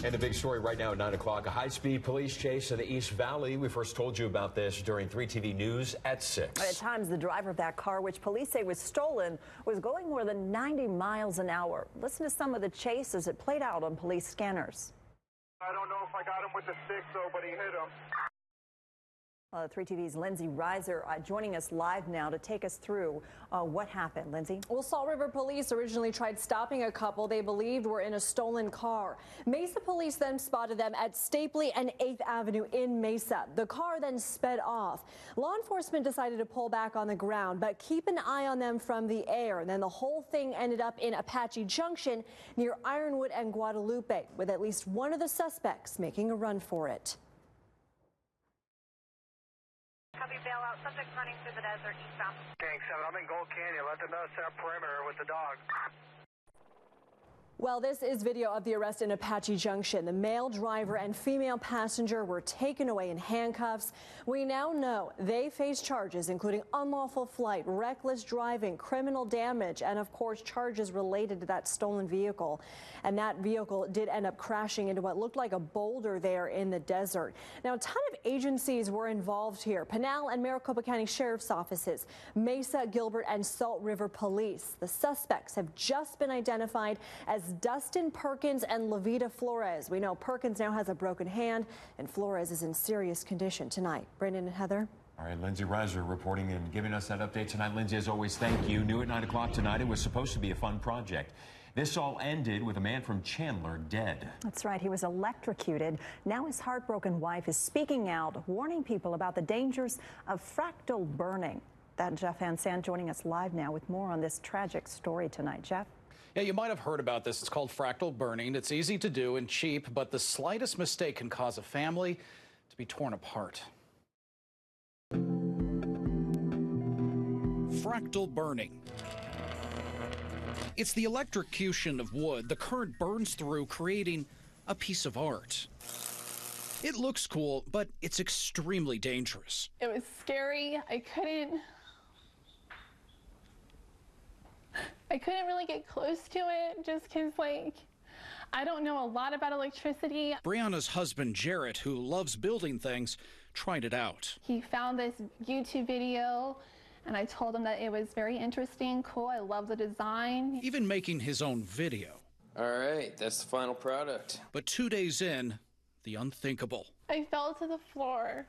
And a big story right now at 9 o'clock, a high-speed police chase in the East Valley. We first told you about this during 3 TV News at 6. At times, the driver of that car, which police say was stolen, was going more than 90 miles an hour. Listen to some of the chase as it played out on police scanners. I don't know if I got him with the stick, though, but he hit him. 3 TV's Lindsay Reiser joining us live now to take us through what happened. Lindsay? Well, Salt River police originally tried stopping a couple they believed were in a stolen car. Mesa police then spotted them at Stapley and 8th Avenue in Mesa. The car then sped off. Law enforcement decided to pull back on the ground, but keep an eye on them from the air. And then the whole thing ended up in Apache Junction near Ironwood and Guadalupe, with at least one of the suspects making a run for it. Copy, bailout. Subject running through the desert eastbound. Gang 7, I'm in Gold Canyon. Let them know set up perimeter with the dog. Well, this is video of the arrest in Apache Junction. The male driver and female passenger were taken away in handcuffs. We now know they face charges including unlawful flight, reckless driving, criminal damage, and of course charges related to that stolen vehicle. And that vehicle did end up crashing into what looked like a boulder there in the desert. Now, a ton of agencies were involved here. Pinal and Maricopa County Sheriff's Offices, Mesa, Gilbert, and Salt River Police. The suspects have just been identified as Dustin Perkins and Levita Flores. We know Perkins now has a broken hand and Flores is in serious condition tonight. Brendan and Heather. All right, Lindsay Reiser reporting and giving us that update tonight. Lindsay, as always, thank you. New at 9 o'clock tonight. It was supposed to be a fun project. This all ended with a man from Chandler dead. That's right. He was electrocuted. Now his heartbroken wife is speaking out, warning people about the dangers of fractal burning. That Jeff Ansan joining us live now with more on this tragic story tonight. Jeff? Yeah, you might have heard about this. It's called fractal burning. It's easy to do and cheap, but the slightest mistake can cause a family to be torn apart. Fractal burning. It's the electrocution of wood the current burns through, creating a piece of art. It looks cool, but it's extremely dangerous. It was scary. I couldn't really get close to it just because, like, I don't know a lot about electricity. Brianna's husband, Jarrett, who loves building things, tried it out. He found this YouTube video, and I told him that it was very interesting, cool. I love the design. Even making his own video. All right, that's the final product. But 2 days in, the unthinkable. I fell to the floor,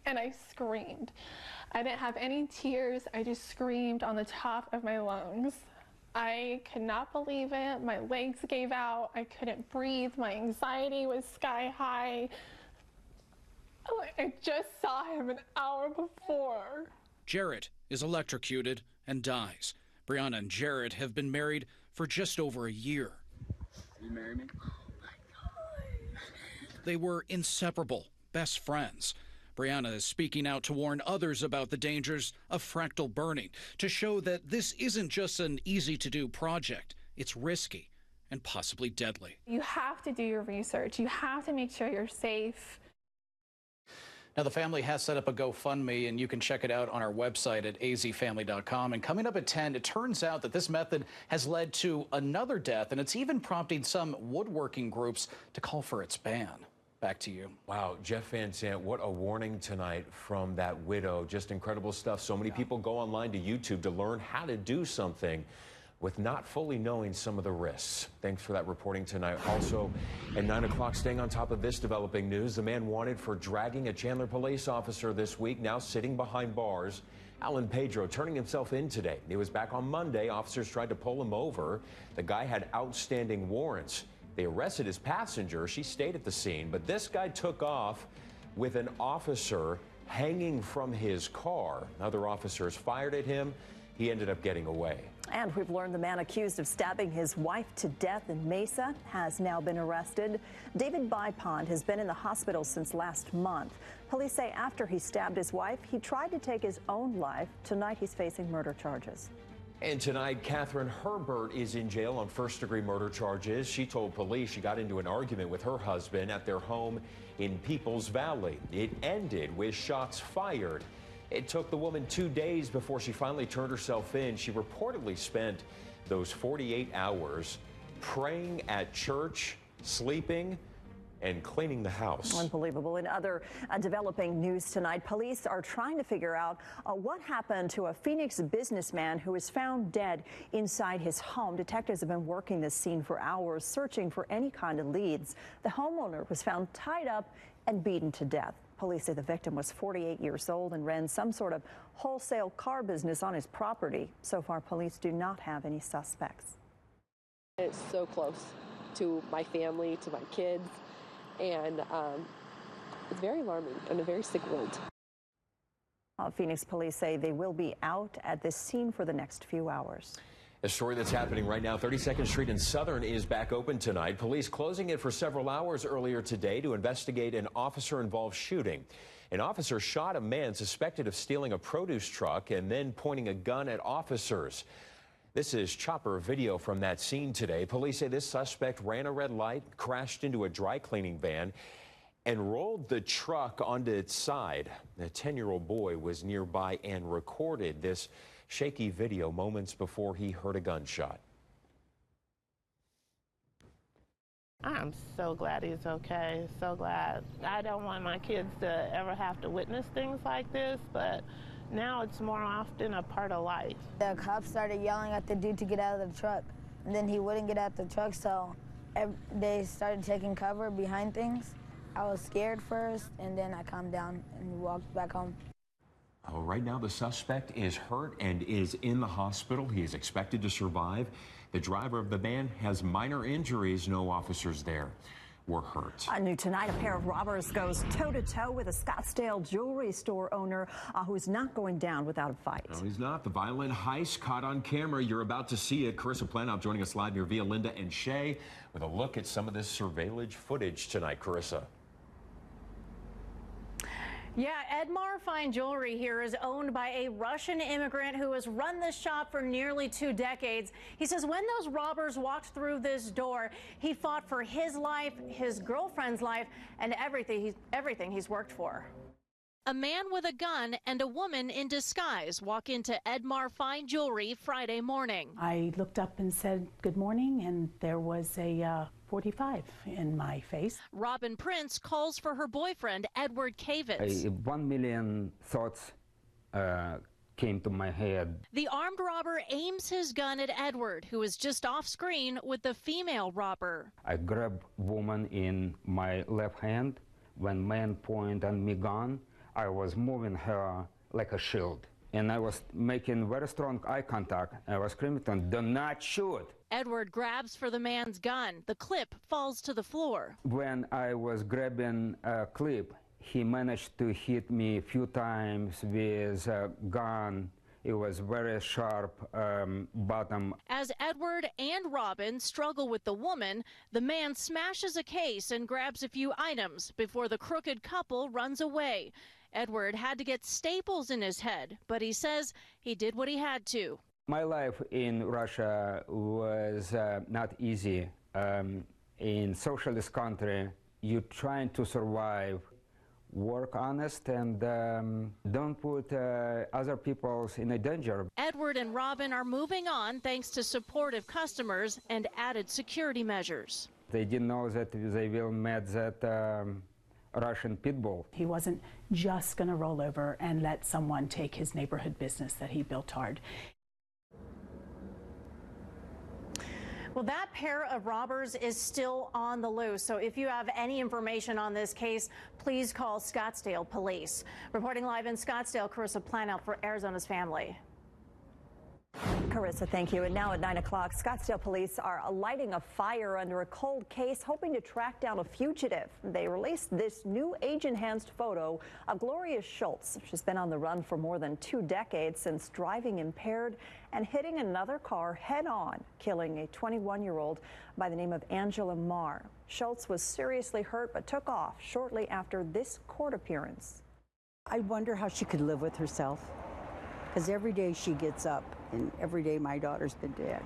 and I screamed. I didn't have any tears. I just screamed on the top of my lungs. I could not believe it. My legs gave out. I couldn't breathe. My anxiety was sky high. I just saw him an hour before. Jarrett is electrocuted and dies. Brianna and Jarrett have been married for just over a year. You marry me? Oh my God. They were inseparable, best friends. Brianna is speaking out to warn others about the dangers of fractal burning, to show that this isn't just an easy-to-do project. It's risky and possibly deadly. You have to do your research. You have to make sure you're safe. Now, the family has set up a GoFundMe, and you can check it out on our website at azfamily.com. And coming up at 10, it turns out that this method has led to another death, and it's even prompting some woodworking groups to call for its ban. Back to you. Wow, Jeff Van Sant, what a warning tonight from that widow. Just incredible stuff. So many people go online to YouTube to learn how to do something with not fully knowing some of the risks. Thanks for that reporting tonight. Also, at 9 o'clock, staying on top of this developing news, the man wanted for dragging a Chandler police officer this week, now sitting behind bars. Alan Pedro turning himself in today. He was back on Monday. Officers tried to pull him over. The guy had outstanding warrants. They arrested his passenger. She stayed at the scene, but this guy took off with an officer hanging from his car. Other officers fired at him. He ended up getting away. And we've learned the man accused of stabbing his wife to death in Mesa has now been arrested. David Bypond has been in the hospital since last month. Police say after he stabbed his wife, he tried to take his own life. Tonight, he's facing murder charges. And tonight, Catherine Herbert is in jail on first-degree murder charges. She told police she got into an argument with her husband at their home in Peoples Valley. It ended with shots fired. It took the woman 2 days before she finally turned herself in. She reportedly spent those 48 hours praying at church, sleeping, and cleaning the house. Unbelievable. In other developing news tonight, police are trying to figure out what happened to a Phoenix businessman who was found dead inside his home. Detectives have been working this scene for hours, searching for any kind of leads. The homeowner was found tied up and beaten to death. Police say the victim was 48 years old and ran some sort of wholesale car business on his property. So far, police do not have any suspects. It's so close to my family, to my kids, and it's very alarming and a very sick world. Phoenix police say they will be out at this scene for the next few hours. A story that's happening right now. 32nd Street in Southern is back open tonight. Police closing it for several hours earlier today to investigate an officer-involved shooting. An officer shot a man suspected of stealing a produce truck and then pointing a gun at officers. This is chopper video from that scene today. Police say this suspect ran a red light, crashed into a dry cleaning van, and rolled the truck onto its side. A 10-year-old boy was nearby and recorded this shaky video moments before he heard a gunshot. I'm so glad he's okay, so glad. I don't want my kids to ever have to witness things like this, but now it's more often a part of life. The cops started yelling at the dude to get out of the truck, and then he wouldn't get out of the truck, so they started taking cover behind things. I was scared first, and then I calmed down and walked back home. Right now, the suspect is hurt and is in the hospital. He is expected to survive. The driver of the van has minor injuries. No officers there were hurt. New tonight, a pair of robbers goes toe-to-toe with a Scottsdale jewelry store owner who's not going down without a fight. No, he's not. The violent heist caught on camera. You're about to see it. Carissa Planoff joining us live near Via Linda and Shay with a look at some of this surveillance footage tonight. Carissa. Yeah, Edmar Fine Jewelry here is owned by a Russian immigrant who has run this shop for nearly 2 decades. He says when those robbers walked through this door, he fought for his life, his girlfriend's life, and everything he's worked for. A man with a gun and a woman in disguise walk into Edmar Fine Jewelry Friday morning. I looked up and said good morning, and there was a 45 in my face. Robin Prince calls for her boyfriend, Edward Kavitz. 1 million thoughts came to my head. The armed robber aims his gun at Edward, who is just off screen with the female robber. I grabbed woman in my left hand. When man pointed at me gun, I was moving her like a shield. And I was making very strong eye contact. I was screaming to him, "Do not shoot." Edward grabs for the man's gun. The clip falls to the floor. When I was grabbing a clip, he managed to hit me a few times with a gun. It was very sharp bottom. As Edward and Robin struggle with the woman, the man smashes a case and grabs a few items before the crooked couple runs away. Edward had to get staples in his head, but he says he did what he had to. My life in Russia was not easy. In socialist country, you're trying to survive, work honest, and don't put other people in a danger. Edward and Robin are moving on thanks to supportive customers and added security measures. They didn't know that they will meet that Russian pit bull. He wasn't just going to roll over and let someone take his neighborhood business that he built hard. Well, that pair of robbers is still on the loose. So if you have any information on this case, please call Scottsdale Police. Reporting live in Scottsdale, Carissa Planoff for Arizona's Family. Carissa, thank you. And now at 9 o'clock, Scottsdale police are lighting a fire under a cold case, hoping to track down a fugitive. They released this new age-enhanced photo of Gloria Schultz. She's been on the run for more than 2 decades since driving impaired and hitting another car head-on, killing a 21-year-old by the name of Angela Marr. Schultz was seriously hurt but took off shortly after this court appearance. I wonder how she could live with herself, because every day she gets up, and every day my daughter's been dead.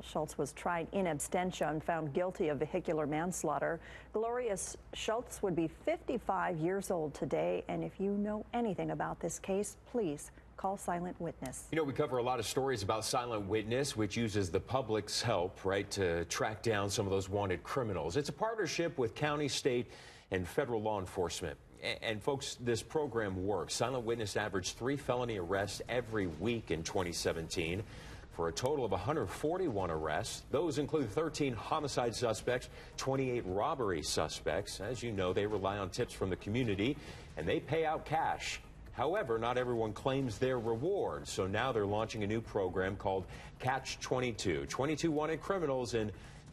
Schultz was tried in absentia and found guilty of vehicular manslaughter. Gloria Schultz would be 55 years old today, and if you know anything about this case, please call call Silent Witness. You know, we cover a lot of stories about Silent Witness, which uses the public's help, right, to track down some of those wanted criminals. It's a partnership with county, state, and federal law enforcement. And folks, this program works. Silent Witness averaged 3 felony arrests every week in 2017 for a total of 141 arrests. Those include 13 homicide suspects, 28 robbery suspects. As you know, they rely on tips from the community, and they pay out cash. However, not everyone claims their reward, so now they're launching a new program called Catch 22. 22 wanted criminals in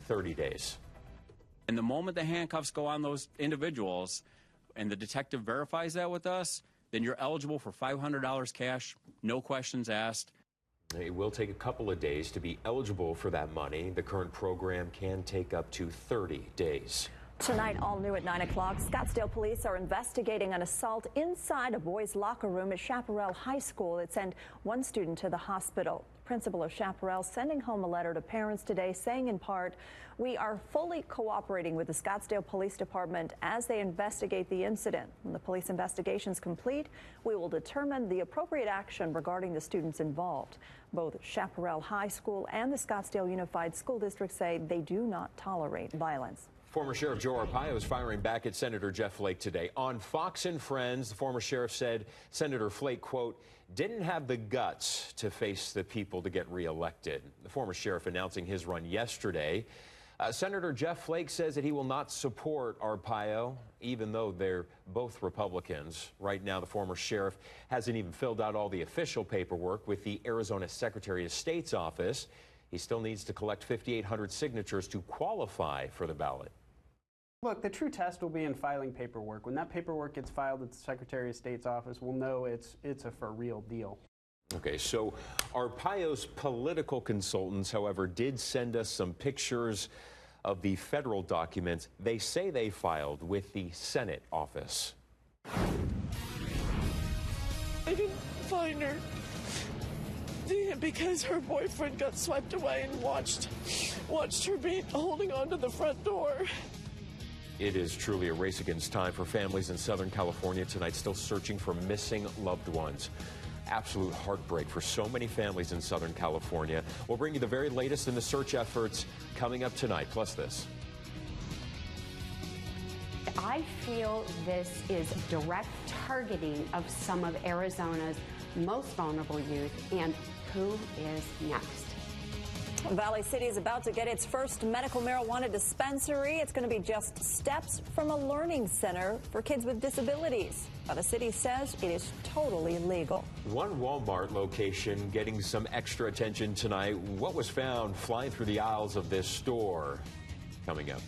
30 days. And the moment the handcuffs go on those individuals and the detective verifies that with us, then you're eligible for $500 cash, no questions asked. It will take a couple of days to be eligible for that money. The current program can take up to 30 days. Tonight, all new at 9 o'clock, Scottsdale police are investigating an assault inside a boys' locker room at Chaparral High School that sent one student to the hospital. Principal of Chaparral sending home a letter to parents today saying in part, "We are fully cooperating with the Scottsdale Police Department as they investigate the incident. When the police investigation is complete, we will determine the appropriate action regarding the students involved." Both Chaparral High School and the Scottsdale Unified School District say they do not tolerate violence. Former Sheriff Joe Arpaio is firing back at Senator Jeff Flake today. On Fox and Friends, the former sheriff said Senator Flake, quote, didn't have the guts to face the people to get reelected. The former sheriff announcing his run yesterday. Senator Jeff Flake says that he will not support Arpaio, even though they're both Republicans. Right now, the former sheriff hasn't even filled out all the official paperwork with the Arizona Secretary of State's office. He still needs to collect 5,800 signatures to qualify for the ballot. Look, the true test will be in filing paperwork. When that paperwork gets filed at the Secretary of State's office, we'll know it's a for real deal. Okay, so Arpaio's political consultants, however, did send us some pictures of the federal documents they say they filed with the Senate office. I didn't find her because her boyfriend got swept away and watched her be holding on to the front door. It is truly a race against time for families in Southern California tonight, still searching for missing loved ones. Absolute heartbreak for so many families in Southern California. We'll bring you the very latest in the search efforts coming up tonight, plus this. I feel this is direct targeting of some of Arizona's most vulnerable youth, and who is next? Valley City is about to get its first medical marijuana dispensary. It's going to be just steps from a learning center for kids with disabilities. But the city says it is totally legal. One Walmart location getting some extra attention tonight. What was found flying through the aisles of this store? Coming up.